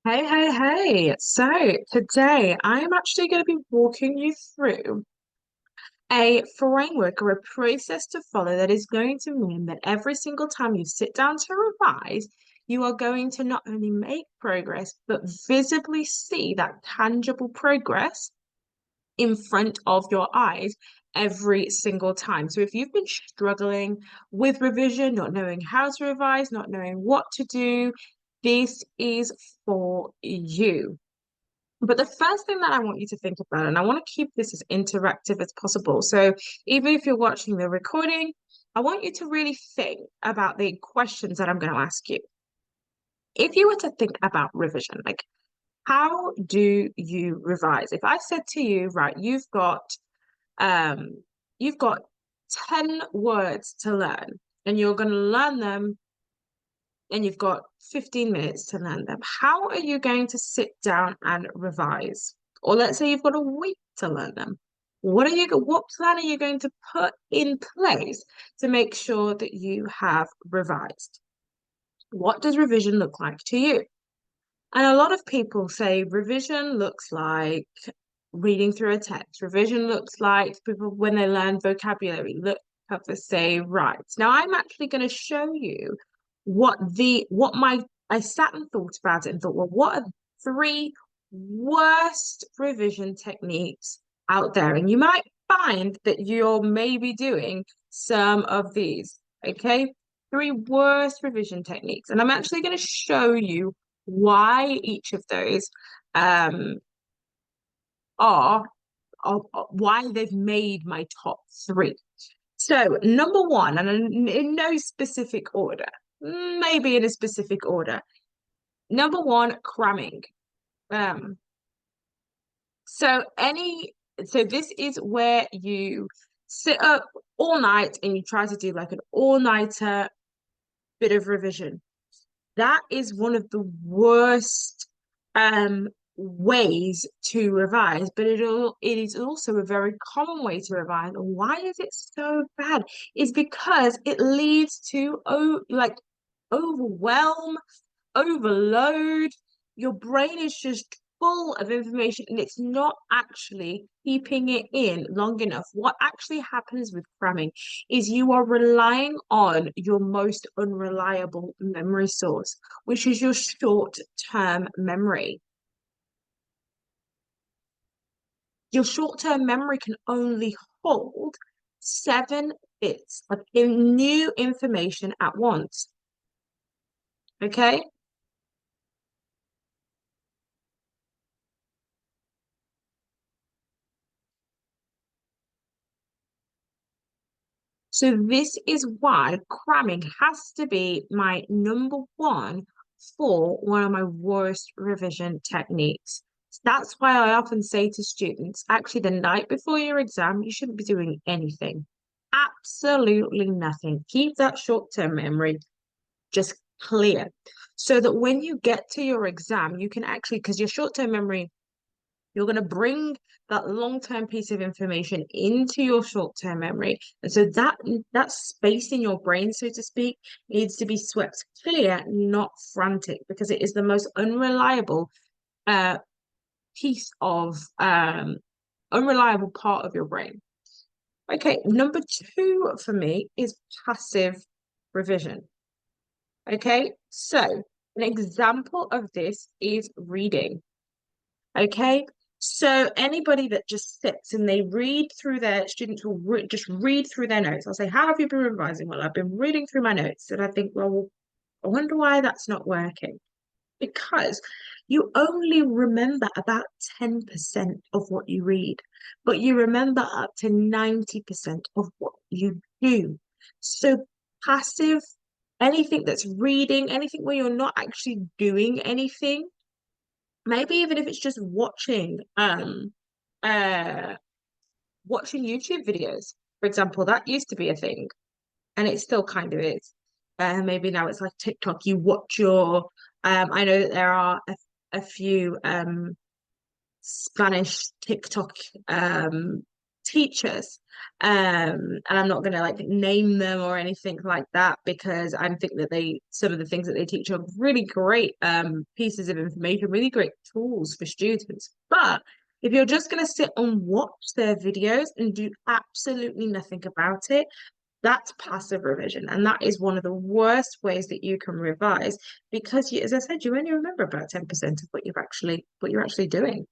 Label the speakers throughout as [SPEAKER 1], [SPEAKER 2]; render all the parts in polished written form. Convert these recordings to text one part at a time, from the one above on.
[SPEAKER 1] Hey, hey, hey. So today I am actually going to be walking you through a framework or a process to follow that is going to mean that every single time you sit down to revise, you are going to not only make progress, but visibly see that tangible progress in front of your eyes every single time. So if you've been struggling with revision, not knowing how to revise, not knowing what to do, this is for you. But the first thing that I want you to think about, and I want to keep this as interactive as possible. So even if you're watching the recording, I want you to really think about the questions that I'm going to ask you. If you were to think about revision, like how do you revise? If I said to you, right, um you've got 10 words to learn and you're going to learn them and you've got 15 minutes to learn them. How are you going to sit down and revise? Or let's say you've got a week to learn them. What plan are you going to put in place to make sure that you have revised? What does revision look like to you? And a lot of people say revision looks like reading through a text. Revision looks like people when they learn vocabulary, look up to say right. Now I'm actually going to show you what my I sat and thought about it and thought, well, what are three worst revision techniques out there? And you might find that you're maybe doing some of these. Okay. Three worst revision techniques. And I'm actually going to show you why each of those um are, are why they've made my top three. So, number one, and in no specific order, maybe in a specific order. Number one, cramming. Um, so any so this is where you sit up all night and you try to do like an all-nighter bit of revision. That is one of the worst ways to revise, but it is also a very common way to revise. And why is it so bad? Is because it leads to like overwhelm, overload. Your brain is just full of information and it's not actually keeping it in long enough. What actually happens with cramming is you are relying on your most unreliable memory source, which is your short-term memory. Your short-term memory can only hold 7 bits of new information at once. Okay? So this is why cramming has to be my number one for one of my worst revision techniques. That's why I often say to students, actually, the night before your exam, you shouldn't be doing anything. Absolutely nothing. Keep that short-term memory just clear so that when you get to your exam, you can actually, because your short-term memory you're going to bring that long-term piece of information into your short-term memory. And so that space in your brain, so to speak, needs to be swept clear, not frantic, because it is the most unreliable uh piece of unreliable part of your brain. Okay, number two for me is passive revision. Okay, so an example of this is reading. Okay. So anybody that just sits and they read through their students will just read through their notes. I'll say, how have you been revising? Well, I've been reading through my notes. And I think, well, I wonder why that's not working. Because you only remember about 10% of what you read, but you remember up to 90% of what you do. So passive, anything that's reading, anything where you're not actually doing anything, maybe even if it's just uh watching YouTube videos. For example, that used to be a thing and it still kind of is. Maybe now it's like TikTok. You watch your I know that there are a few Spanish TikTok teachers, and I'm not going to like name them or anything like that because I think that some of the things that they teach are really great pieces of information, really great tools for students. But if you're just going to sit and watch their videos and do absolutely nothing about it, that's passive revision, and that is one of the worst ways that you can revise because, you, as I said, you only remember about 10% of what you're actually doing.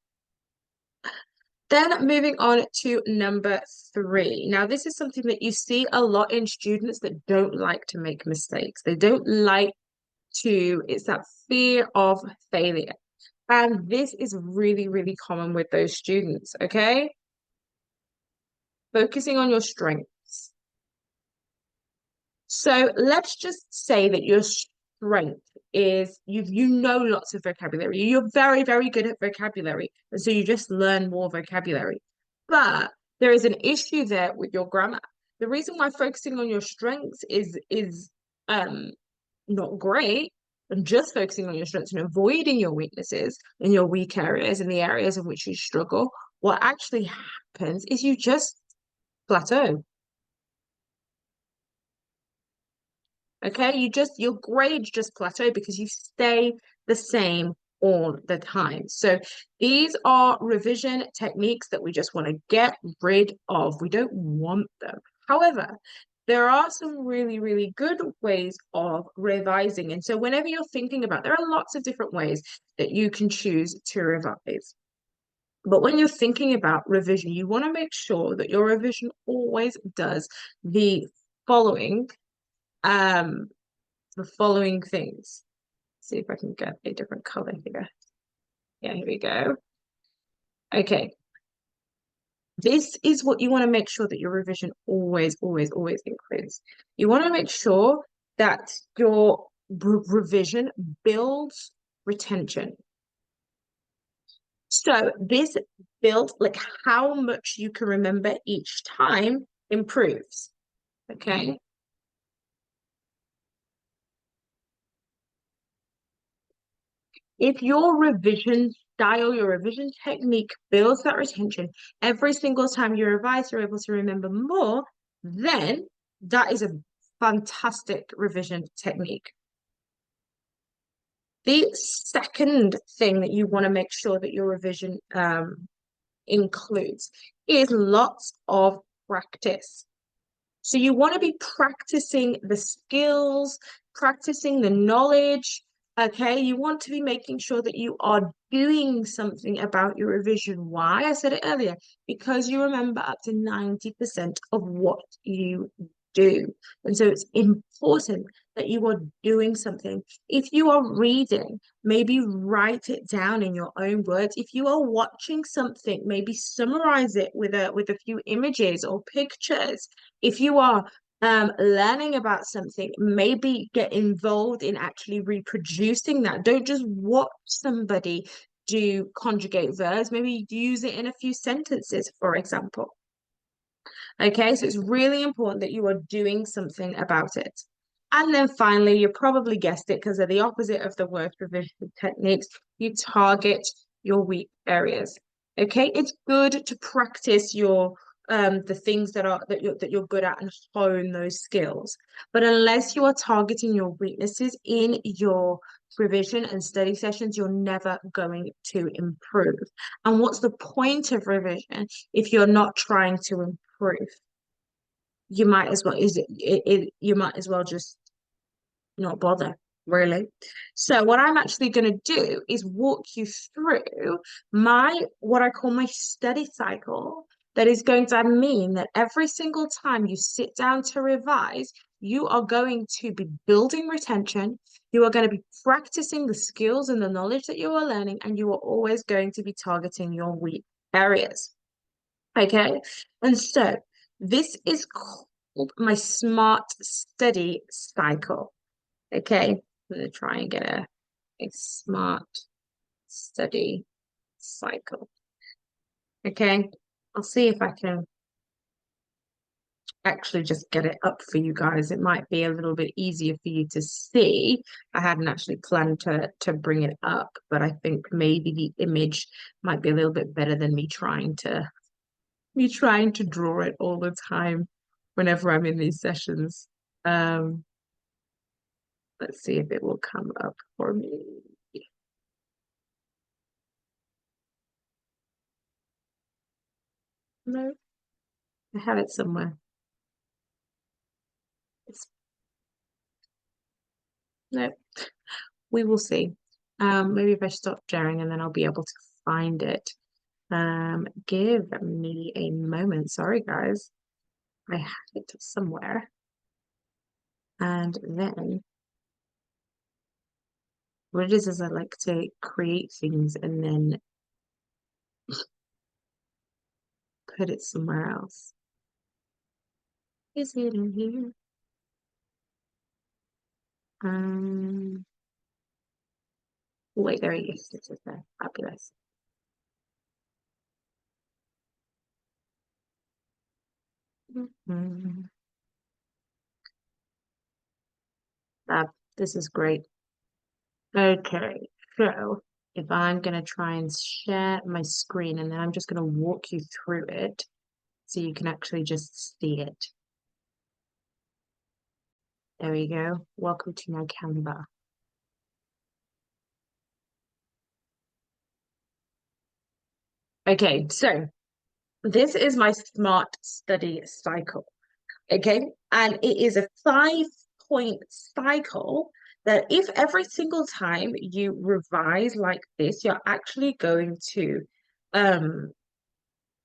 [SPEAKER 1] Then moving on to number three. Now, this is something that you see a lot in students that don't like to make mistakes. They don't like to, it's that fear of failure. And this is really, really common with those students, okay? Focusing on your strengths. So let's just say that your strength is you know lots of vocabulary. You're very, very good at vocabulary. And so you just learn more vocabulary. But there is an issue there with your grammar. The reason why focusing on your strengths is not great and just focusing on your strengths and avoiding your weaknesses and your weak areas and the areas in which you struggle, what actually happens is you just plateau. Okay, your grades just plateau because you stay the same all the time. So these are revision techniques that we just want to get rid of. We don't want them. However, there are some really, really good ways of revising. And so whenever you're thinking about, there are lots of different ways that you can choose to revise. But when you're thinking about revision, you want to make sure that your revision always does the following um the following things. See if I can get a different color here. Yeah, here we go. Okay. This is what you want to make sure that your revision always, always, always includes. You want to make sure that your revision builds retention. So this build, like how much you can remember each time improves. Okay. If your revision style, your revision technique builds that retention every single time you revise, you're able to remember more, then that is a fantastic revision technique. The second thing that you want to make sure that your revision includes is lots of practice. So you want to be practicing the skills, practicing the knowledge. Okay, you want to be making sure that you are doing something about your revision. Why? I said it earlier, because you remember up to 90% of what you do. And so it's important that you are doing something. If you are reading, maybe write it down in your own words. If you are watching something, maybe summarize it with a few images or pictures. If you are learning about something, maybe get involved in actually reproducing that. Don't just watch somebody do conjugate verbs, maybe use it in a few sentences, for example. Okay, so it's really important that you are doing something about it. And then finally, you probably guessed it because they're the opposite of the word revision techniques. You target your weak areas. Okay, it's good to practice your the things that you're good at and hone those skills. But unless you are targeting your weaknesses in your revision and study sessions, you're never going to improve. And what's the point of revision if you're not trying to improve? You might as well you might as well just not bother, really. So what I'm actually going to do is walk you through my what I call my study cycle. That is going to mean that every single time you sit down to revise, you are going to be building retention. You are going to be practicing the skills and the knowledge that you are learning, and you are always going to be targeting your weak areas. Okay. And so this is called my smart study cycle. Okay. I'm going to try and get a smart study cycle. Okay. I'll see if I can actually just get it up for you guys. It might be a little bit easier for you to see. I hadn't actually planned to bring it up, but I think maybe the image might be a little bit better than me trying to me trying to draw it all the time whenever I'm in these sessions. Um, let's see if it will come up for me. No, I have it somewhere. It's, no, we will see. Maybe if I stop sharing and then I'll be able to find it. Give me a moment. Sorry, guys. I had it somewhere. And then what it is I like to create things and then put it somewhere else. Is it in here? Um, wait, there it is. It's just there. Fabulous. Mhm. Fab. This is great. Okay, so if I'm going to try and share my screen and then I'm just going to walk you through it so you can actually just see it. There we go. Welcome to my Canva. Okay, so this is my smart study cycle. Okay, and it is a 5 point cycle that if every single time you revise like this, you're actually going to um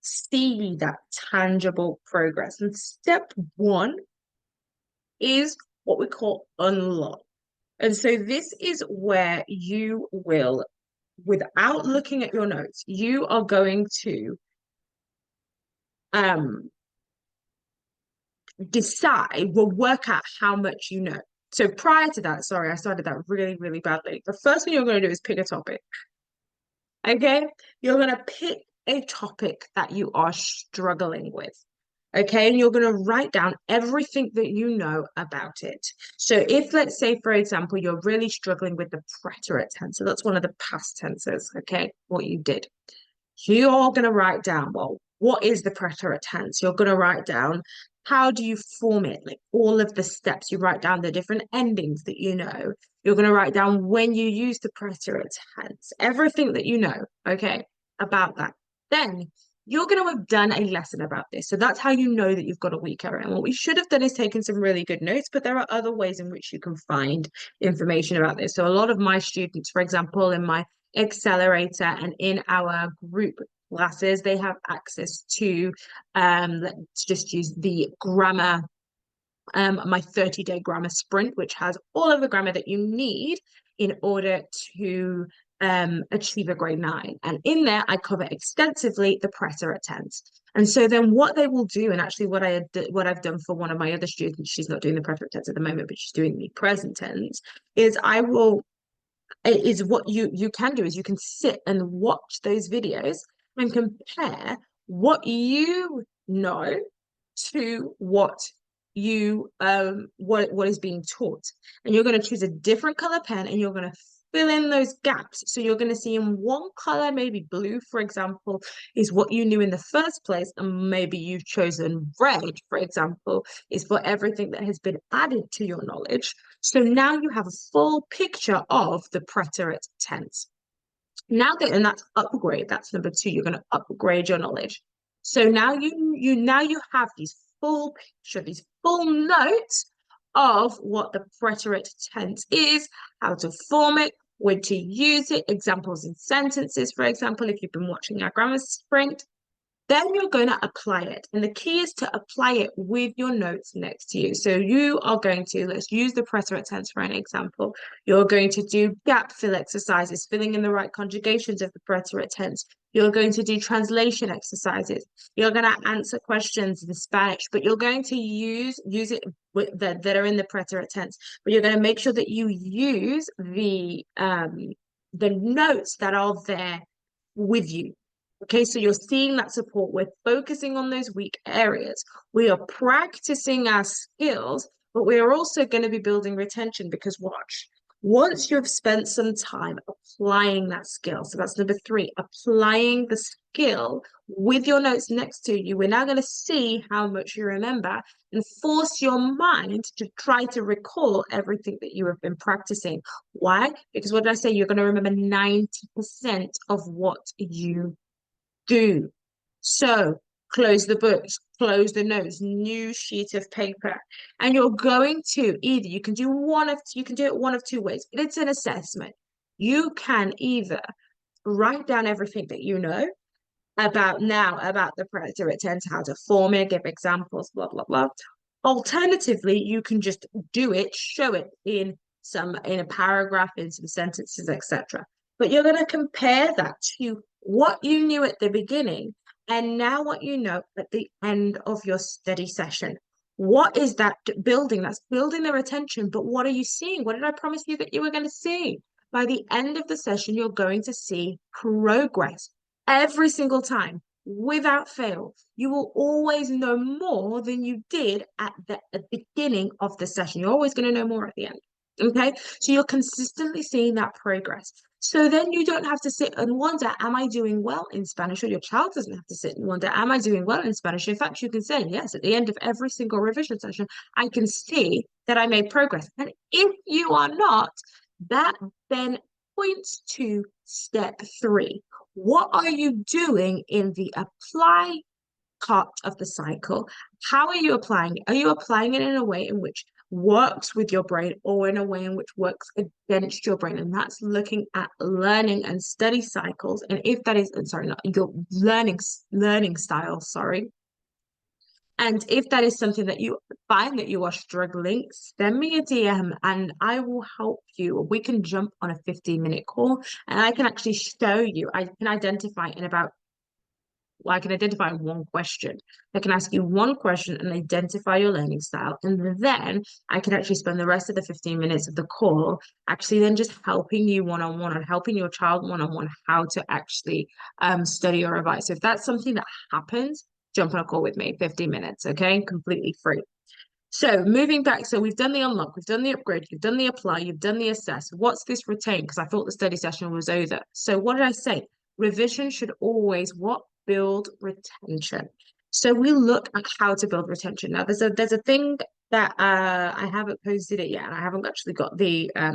[SPEAKER 1] see that tangible progress. And step one is what we call unlock. And so this is where you will, without looking at your notes, you are going to um decide, will work out how much you know. So prior to that, sorry, I started that really, really badly. The first thing you're going to do is pick a topic. Okay, you're going to pick a topic that you are struggling with. Okay, and you're going to write down everything that you know about it. So if, let's say, for example, you're really struggling with the preterite tense, so that's one of the past tenses, okay, what you did. You're going to write down, well, what is the preterite tense? You're going to write down how do you form it, like all of the steps. You write down the different endings that you know. You're going to write down when you use the preterite tense, everything that you know, okay, about that. Then you're going to have done a lesson about this. So that's how you know that you've got a weak area. And what we should have done is taken some really good notes, but there are other ways in which you can find information about this. So a lot of my students, for example, in my accelerator and in our group classes, they have access to let's just use the grammar, my 30-day grammar sprint, which has all of the grammar that you need in order to achieve a grade 9. And in there, I cover extensively the preterite tense. And so then what they will do, and actually what I've done for one of my other students, she's not doing the preterite tense at the moment, but she's doing the present tense, is I will is what you can do is you can sit and watch those videos and compare what you know to what is being taught, and you're going to choose a different color pen and you're going to fill in those gaps. So you're going to see in one color, maybe blue, for example, is what you knew in the first place, and maybe you've chosen red, for example, is for everything that has been added to your knowledge. So now you have a full picture of the preterite tense. Now that, and that's upgrade, that's number two, you're going to upgrade your knowledge. So now you have these full picture, these full notes of what the preterite tense is, how to form it, when to use it, examples in sentences, for example, if you've been watching our grammar sprint. Then you're going to apply it. And the key is to apply it with your notes next to you. So you are going to, let's use the preterite tense for an example. You're going to do gap fill exercises, filling in the right conjugations of the preterite tense. You're going to do translation exercises. You're going to answer questions in Spanish, but you're going to use it with that are in the preterite tense. But you're going to make sure that you use the notes that are there with you. Okay, so you're seeing that support. We're focusing on those weak areas. We are practicing our skills, but we are also going to be building retention because watch, Once you've spent some time applying that skill, so that's number three, applying the skill with your notes next to you, we're now going to see how much you remember and force your mind to try to recall everything that you have been practicing. Why? Because what did I say? You're going to remember 90% of what you do. So close the books, close the notes, new sheet of paper. And you're going to either, you can do it one of two ways, but it's an assessment. You can either write down everything that you know about the predator it tends, how to form it, give examples, blah, blah, blah. Alternatively, you can just do it, show it in a paragraph, in some sentences, etc. But you're going to compare that to what you knew at the beginning and now what you know at the end of your study session. What is that building? That's building their attention. But what are you seeing? What did I promise you that you were going to see? By the end of the session, you're going to see progress every single time without fail. You will always know more than you did at the beginning of the session. You're always going to know more at the end. Okay, so you're consistently seeing that progress. So then you don't have to sit and wonder, am I doing well in Spanish? Or your child doesn't have to sit and wonder, am I doing well in Spanish? In fact, you can say, yes, at the end of every single revision session, I can see that I made progress. And if you are not, that then points to step three. What are you doing in the apply part of the cycle? How are you applying it? Are you applying it in a way in which works with your brain or in a way in which works against your brain? And that's looking at learning and study cycles. And if that is, sorry, not your learning style, sorry. And if that is something that you find that you are struggling, send me a DM and I will help you. We can jump on a 15-minute call and I can actually show you. I can identify in about I can identify one question. I can ask you one question and identify your learning style. And then I can actually spend the rest of the 15 minutes of the call actually then just helping you one-on-one and helping your child one-on-one how to actually study or revise. So if that's something that happens, jump on a call with me, 15 minutes, okay? Completely free. So moving back, so we've done the unlock, we've done the upgrade, you've done the apply, you've done the assess. What's this retain? Because I thought the study session was over. So what did I say? Revision should always what? Build retention. So we look at how to build retention. Now there's a thing that I haven't posted it yet, and I haven't actually got the I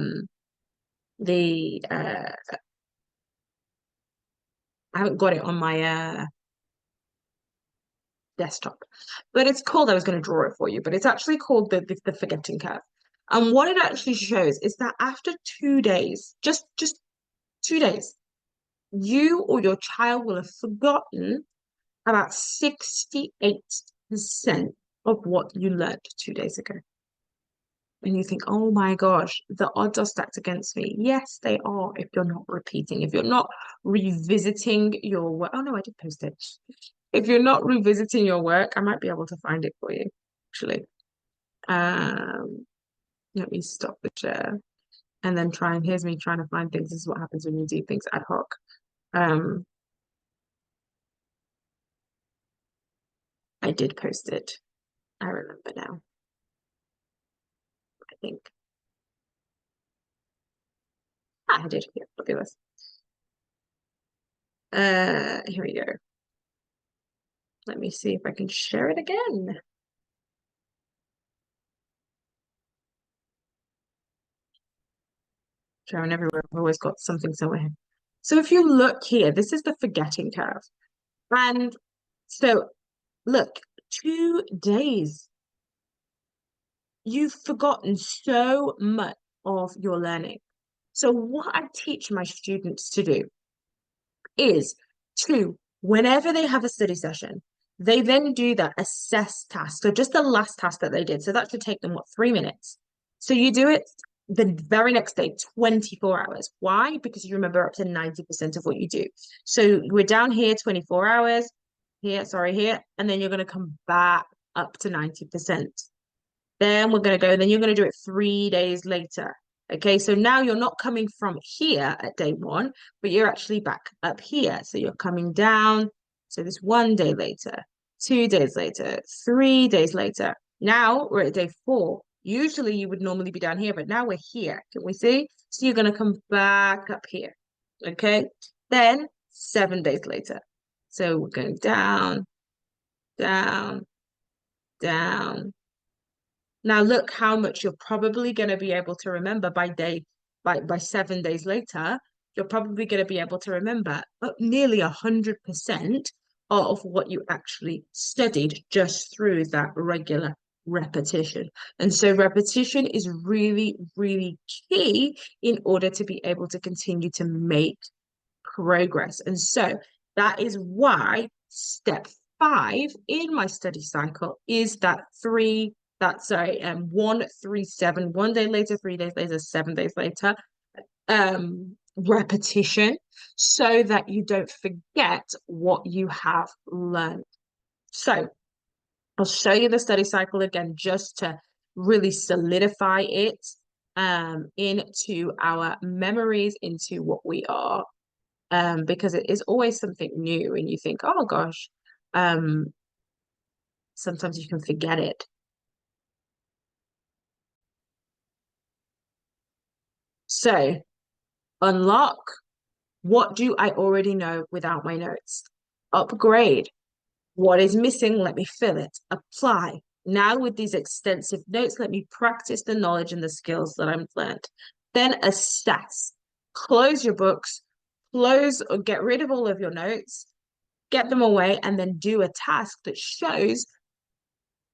[SPEAKER 1] haven't got it on my desktop. But it's called, I was going to draw it for you, but it's actually called the forgetting curve. And what it actually shows is that after 2 days, just 2 days, you or your child will have forgotten about 68% of what you learned 2 days ago. And you think, oh my gosh, the odds are stacked against me. Yes, they are if you're not repeating, if you're not revisiting your work. Oh no, I did post it. If you're not revisiting your work, I might be able to find it for you, actually. Um, Let me stop the share and then here's me trying to find things. This is what happens when you do things ad hoc. I did post it. I remember now, I think. I did. Yeah, fabulous. Here we go. Let me see if I can share it again. Sharing everywhere. I've always got something somewhere. So if you look here, this is the forgetting curve. And so look, 2 days. You've forgotten so much of your learning. So what I teach my students to do is to, whenever they have a study session, they then do that assess task. So just the last task that they did. So that should take them, what, 3 minutes? So you do it the very next day, 24 hours. Why? Because you remember up to 90% of what you do. So we're down here, 24 hours, here, sorry, here, and then you're going to come back up to 90%. Then we're going to go, and then you're going to do it 3 days later. Okay, so now you're not coming from here at day one, but you're actually back up here. So you're coming down. So this 1 day later, 2 days later, 3 days later. Now we're at day 4. Usually you would normally be down here, but now we're here. Can we see? So you're going to come back up here. Okay. Then 7 days later. So we're going down, down, down. Now look how much you're probably going to be able to remember by 7 days later. You're probably going to be able to remember nearly 100% of what you actually studied just through that regular repetition. And so repetition is really, really key in order to be able to continue to make progress. And so that is why step 5 in my study cycle is that 1, 3, 7, 1 day later, 3 days later, 7 days later, repetition, so that you don't forget what you have learned. So I'll show you the study cycle again just to really solidify it into our memories, into what we are, because it is always something new and you think, oh gosh, sometimes you can forget it. So unlock, what do I already know without my notes? Upgrade, what is missing? Let me fill it. Apply. Now with these extensive notes, let me practice the knowledge and the skills that I've learned. Then assess. Close your books, close or get rid of all of your notes, get them away, and then do a task that shows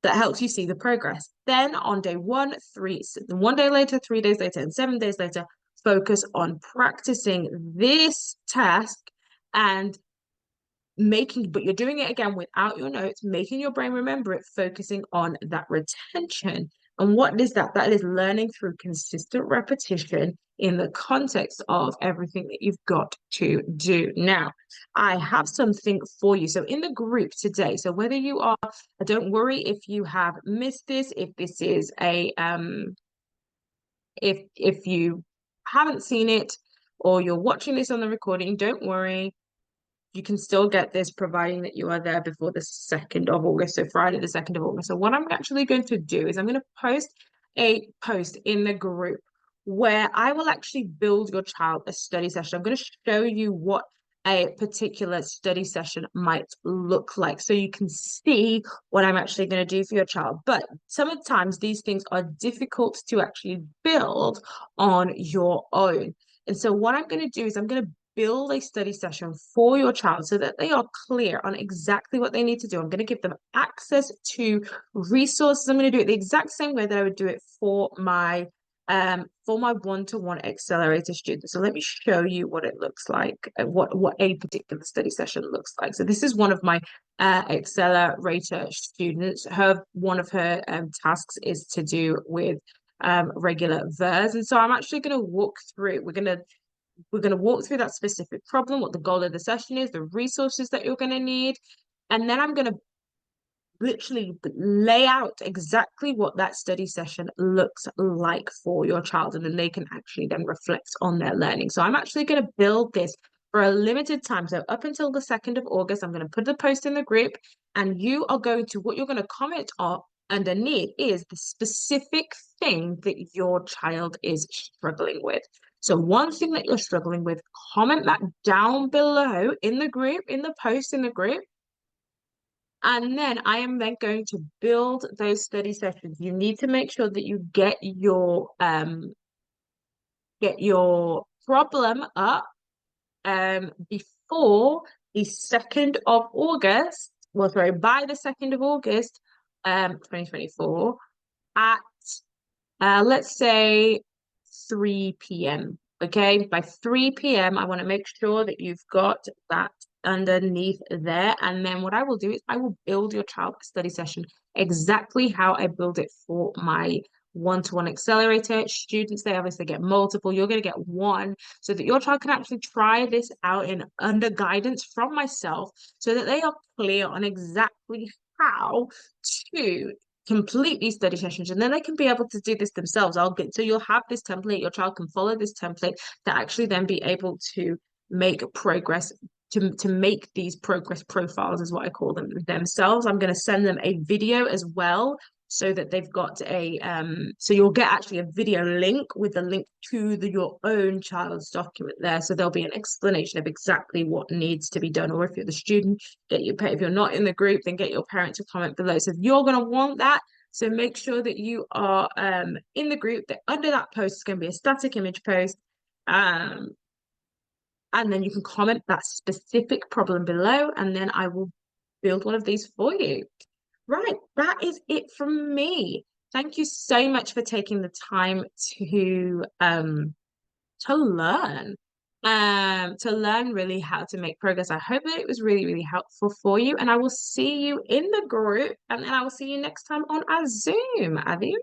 [SPEAKER 1] that helps you see the progress. Then on day 1, 1 day later, 3 days later, and 7 days later, focus on practicing this task and but you're doing it again without your notes, making your brain remember it, focusing on that retention. And what is that? That is learning through consistent repetition in the context of everything that you've got to do. Now, I have something for you. So in the group today, so whether you are, don't worry if you have missed this, if this is a if you haven't seen it or you're watching this on the recording, don't worry. You can still get this providing that you are there before the 2nd of August, so Friday, the 2nd of August. So what I'm actually going to do is I'm going to post a post in the group where I will actually build your child a study session. I'm going to show you what a particular study session might look like so you can see what I'm actually going to do for your child. But sometimes these things are difficult to actually build on your own. And so what I'm going to do is I'm going to build a study session for your child so that they are clear on exactly what they need to do. I'm going to give them access to resources. I'm going to do it the exact same way that I would do it for my one-to-one accelerator students. So let me show you what it looks like, what a particular study session looks like. So this is one of my accelerator students. One of her tasks is to do with regular verbs. And so I'm actually going to walk through, we're going to walk through that specific problem, what the goal of the session is, the resources that you're going to need. And then I'm going to literally lay out exactly what that study session looks like for your child. And then they can actually then reflect on their learning. So I'm actually going to build this for a limited time. So up until the 2nd of August, I'm going to put the post in the group and you are going to, what you're going to comment on underneath is the specific thing that your child is struggling with. So one thing that you're struggling with, comment that down below in the group, in the post in the group. And then I am then going to build those study sessions. You need to make sure that you get your problem up before the 2nd of August. Well, sorry, by the 2nd of August, 2024 at let's say 3 p.m. Okay, by 3 p.m. I want to make sure that you've got that underneath there. And then what I will do is I will build your child study session exactly how I build it for my one-to-one accelerator students. They obviously get multiple. You're going to get one so that your child can actually try this out in under guidance from myself so that they are clear on exactly how to complete these study sessions, and then they can be able to do this themselves. So you'll have this template, your child can follow this template to actually then be able to make progress, to make these progress profiles is what I call them themselves. I'm going to send them a video as well so that they've got a so you'll get actually a video link with the link to your own child's document there. So there'll be an explanation of exactly what needs to be done. Or if you're the student, if you're not in the group, then get your parent to comment below. So if you're going to want that, so make sure that you are in the group, that under that post is going to be a static image post. And then you can comment that specific problem below, and then I will build one of these for you. Right, that is it from me. Thank you so much for taking the time to learn really how to make progress. I hope that it was really, really helpful for you, and I will see you in the group, and then I will see you next time on our Zoom. Adios.